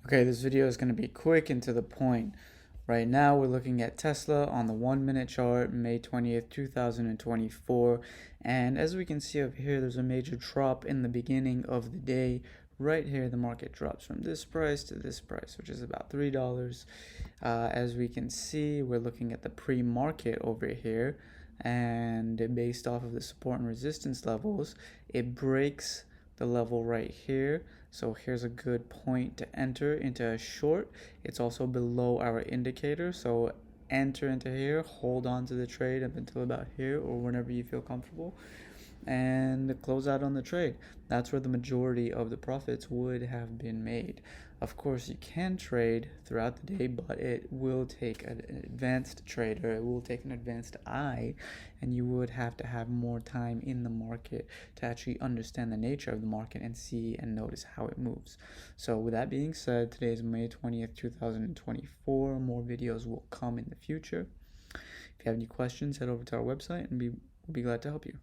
Okay, this video is going to be quick and to the point. Right now, we're looking at Tesla on the 1 minute chart, May 20th, 2024. And as we can see over here, there's a major drop in the beginning of the day. Right here, the market drops from this price to this price, which is about $3. As we can see, we're looking at the pre-market over here. And based off of the support and resistance levels, it breaks the level right here. So here's a good point to enter into a short. It's also below our indicator, so enter into here, hold on to the trade up until about here or whenever you feel comfortable, and close out on the trade. That's where the majority of the profits would have been made. Of course, you can trade throughout the day, but it will take an advanced trader, it will take an advanced eye, and you would have to have more time in the market to actually understand the nature of the market and see and notice how it moves. So with that being said, today is May 20th, 2024. More videos will come in the future. If you have any questions, head over to our website and we'll be glad to help you.